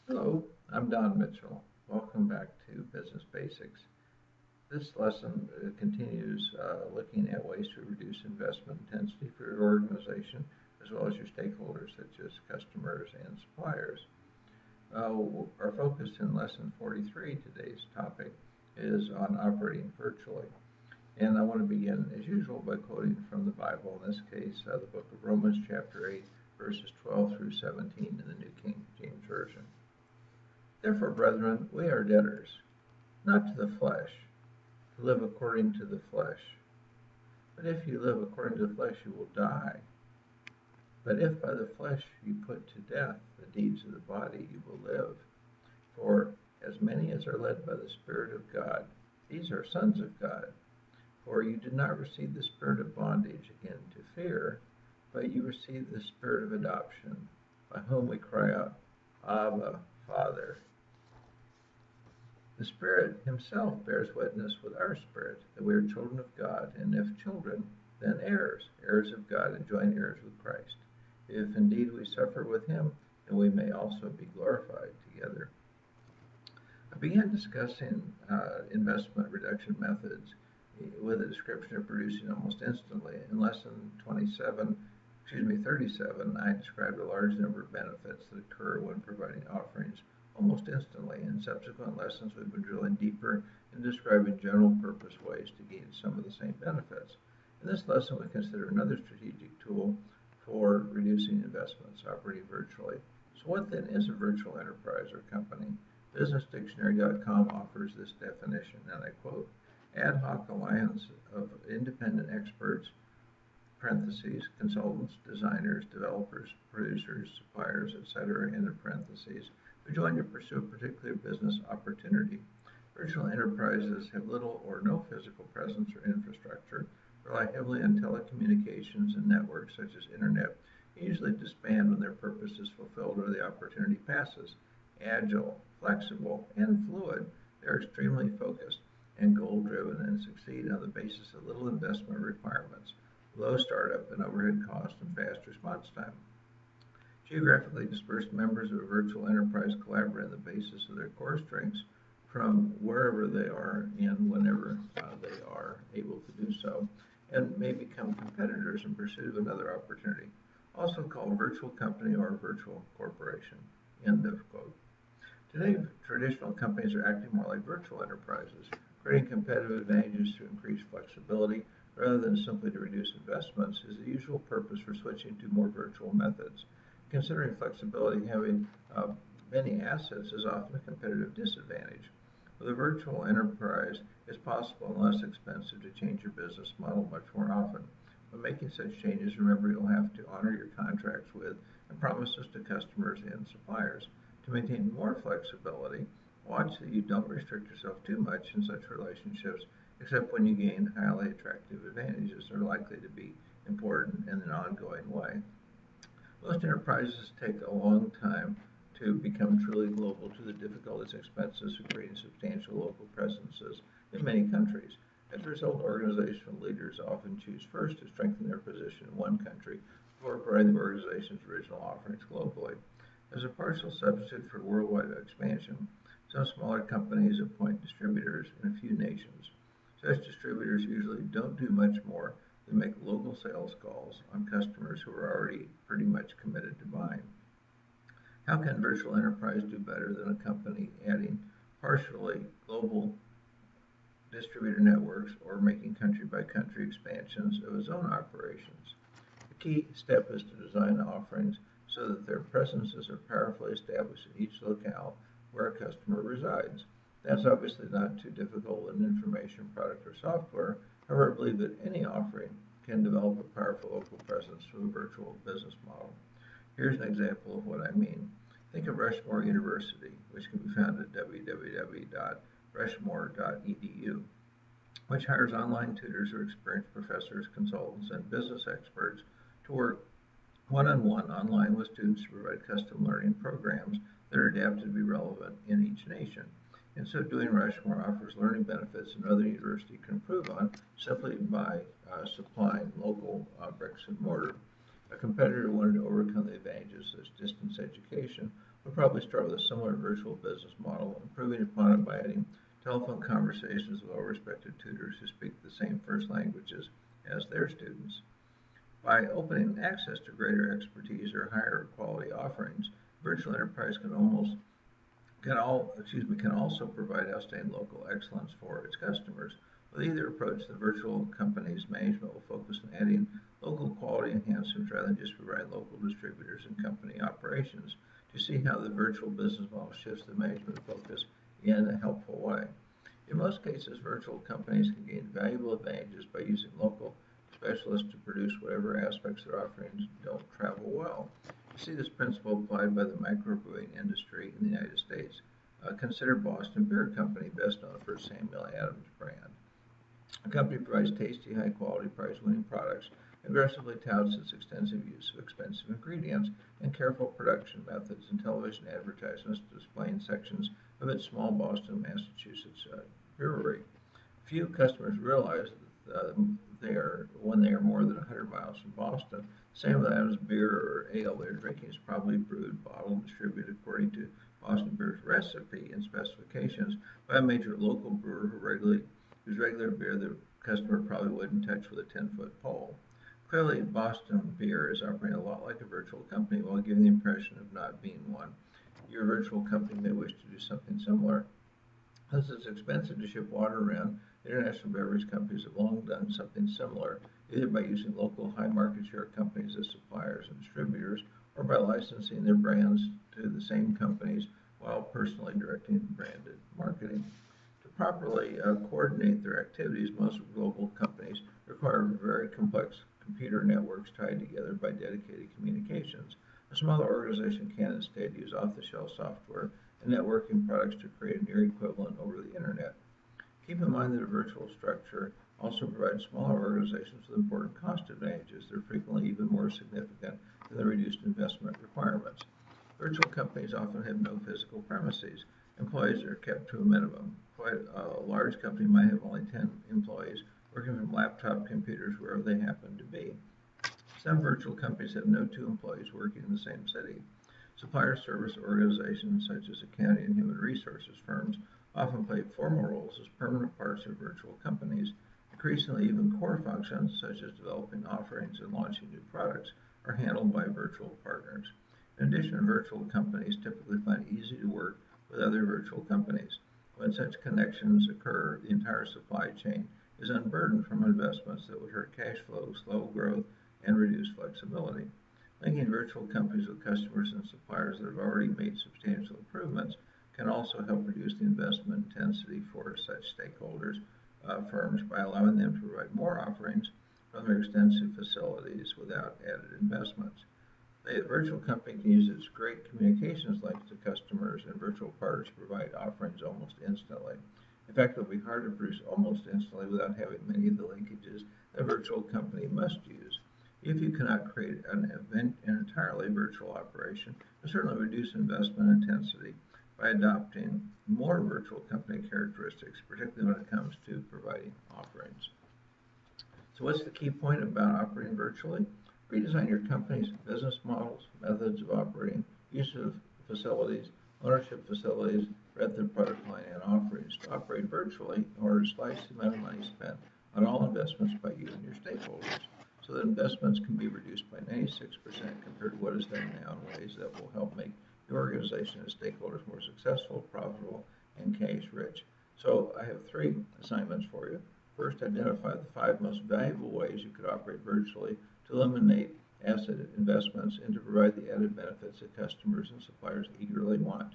Hello, I'm Don Mitchell. Welcome back to Business Basics. This lesson continues looking at ways to reduce investment intensity for your organization as well as your stakeholders such as customers and suppliers. Our focus in lesson 43, today's topic, is on operating virtually. And I want to begin, as usual, by quoting from the Bible, in this case, the book of Romans, chapter 8, verses 12 through 17 in the New King James Version. Therefore, brethren, we are debtors, not to the flesh, to live according to the flesh. But if you live according to the flesh, you will die. But if by the flesh you put to death the deeds of the body, you will live. For as many as are led by the Spirit of God, these are sons of God. For you did not receive the spirit of bondage again to fear, but you received the spirit of adoption, by whom we cry out, Abba, Father. The Spirit himself bears witness with our spirit that we are children of God, and if children, then heirs, heirs of God and joint heirs with Christ. If indeed we suffer with him, then we may also be glorified together. I began discussing investment reduction methods with a description of producing almost instantly. In lesson 37, I described a large number of benefits that occur when providing offerings almost instantly. In subsequent lessons, we've been drilling deeper and describing general purpose ways to gain some of the same benefits. In this lesson, we consider another strategic tool for reducing investments, operating virtually. So what then is a virtual enterprise or company? BusinessDictionary.com offers this definition, and I quote, ad hoc alliance of independent experts, parentheses, consultants, designers, developers, producers, suppliers, etc., end of parentheses, who join to pursue a particular business opportunity. Virtual enterprises have little or no physical presence or infrastructure, rely heavily on telecommunications and networks such as internet, and usually disband when their purpose is fulfilled or the opportunity passes. Agile, flexible, and fluid, they are extremely focused and goal-driven and succeed on the basis of little investment requirements, low startup and overhead cost, and fast response time. Geographically dispersed members of a virtual enterprise collaborate on the basis of their core strengths from wherever they are and whenever they are able to do so, and may become competitors in pursuit of another opportunity, also called virtual company or virtual corporation. End of quote. Today, traditional companies are acting more like virtual enterprises, creating competitive advantages to increase flexibility rather than simply to reduce investments is the usual purpose for switching to more virtual methods. Considering flexibility, having many assets is often a competitive disadvantage. With a virtual enterprise, it's possible and less expensive to change your business model much more often. When making such changes, remember you'll have to honor your contracts with and promises to customers and suppliers. To maintain more flexibility, watch that you don't restrict yourself too much in such relationships, except when you gain highly attractive advantages that are likely to be important in an ongoing way. Most enterprises take a long time to become truly global due to the difficulties and expenses of creating substantial local presences in many countries. As a result, organizational leaders often choose first to strengthen their position in one country before providing the organization's original offerings globally. As a partial substitute for worldwide expansion, some smaller companies appoint distributors in a few nations. Such distributors usually don't do much more than make local sales calls on customers who are already pretty much committed to buying. How can virtual enterprise do better than a company adding partially global distributor networks or making country by country expansions of its own operations? The key step is to design offerings so that their presences are powerfully established in each locale where a customer resides. That's obviously not too difficult with an information product or software. However, I believe that any offering can develop a powerful local presence through a virtual business model. Here's an example of what I mean. Think of Rushmore University, which can be found at www.rushmore.edu, which hires online tutors or experienced professors, consultants, and business experts to work one-on-one online with students to provide custom learning programs that are adapted to be relevant in each nation. In so doing, Rushmore offers learning benefits another university can improve on simply by supplying local bricks and mortar. A competitor wanted to overcome the advantages of distance education will probably start with a similar virtual business model, improving upon it by adding telephone conversations with well-respected tutors who speak the same first languages as their students. By opening access to greater expertise or higher quality offerings, virtual enterprise can also provide outstanding local excellence for its customers. With either approach, the virtual company's management will focus on adding local quality enhancements rather than just provide local distributors and company operations. To see how the virtual business model shifts the management focus in a helpful way. In most cases, virtual companies can gain valuable advantages by using local specialists to produce whatever aspects of their offerings don't travel well. You see this principle applied by the microbrewing industry in the United States. Consider Boston Beer Company, best known for its Samuel Adams brand. The company provides tasty, high-quality, prize-winning products, aggressively touts its extensive use of expensive ingredients and careful production methods and television advertisements displaying sections of its small Boston, Massachusetts brewery. Few customers realize that when they are more than 100 miles from Boston, Samuel Adams beer or ale they're drinking is probably brewed, bottled, and distributed according to Boston Beer's recipe and specifications by a major local brewer whose regular beer the customer probably wouldn't touch with a 10-foot pole. Clearly, Boston Beer is operating a lot like a virtual company while giving the impression of not being one. Your virtual company may wish to do something similar. Since it's expensive to ship water around, international beverage companies have long done something similar, either by using local high market share companies as suppliers and distributors, or by licensing their brands to the same companies while personally directing branded marketing. To properly coordinate their activities, most global companies require very complex computer networks tied together by dedicated communications. A smaller organization can instead use off-the-shelf software and networking products to create a near equivalent over the internet. Keep in mind that a virtual structure also provides smaller organizations with important cost advantages. They're frequently even more significant than the reduced investment requirements. Virtual companies often have no physical premises. Employees are kept to a minimum. Quite a large company might have only 10 employees working from laptop computers wherever they happen to be. Some virtual companies have no two employees working in the same city. Supplier service organizations such as accounting and human resources firms often play formal roles as permanent parts of virtual companies. Increasingly, even core functions such as developing offerings and launching new products are handled by virtual partners. In addition, virtual companies typically find it easy to work with other virtual companies. When such connections occur, the entire supply chain is unburdened from investments that would hurt cash flow, slow growth, and reduce flexibility. Linking virtual companies with customers and suppliers that have already made substantial improvements can also help reduce the investment intensity for such stakeholders firms by allowing them to provide more offerings from their extensive facilities without added investments. The virtual company can use its great communications links to customers and virtual partners to provide offerings almost instantly. In fact, it will be hard to produce almost instantly without having many of the linkages a virtual company must use. If you cannot create an entirely virtual operation, you'll certainly reduce investment intensity by adopting more virtual company characteristics, particularly when it comes to providing offerings. So what's the key point about operating virtually? Redesign your company's business models, methods of operating, use of facilities, ownership facilities, breadth of product line, and offerings to operate virtually in order to slice the amount of money spent on all investments by you and your stakeholders, so that investments can be reduced by 96% compared to what is done now in ways that will help make your organization and stakeholders more successful, profitable, and cash rich. So I have 3 assignments for you. First, identify the 5 most valuable ways you could operate virtually to eliminate asset investments and to provide the added benefits that customers and suppliers eagerly want.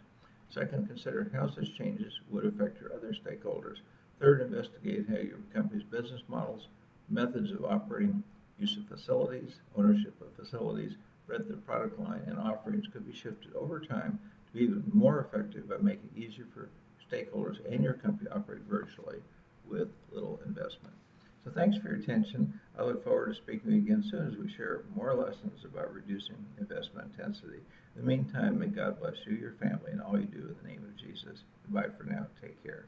Second, consider how such changes would affect your other stakeholders. Third, investigate how your company's business models, methods of operating, use of facilities, ownership of facilities, breadth of product line, and offerings could be shifted over time to be even more effective by making it easier for stakeholders and your company to operate virtually with little investment. So thanks for your attention. I look forward to speaking with you again soon as we share more lessons about reducing investment intensity. In the meantime, may God bless you, your family, and all you do in the name of Jesus. Goodbye for now. Take care.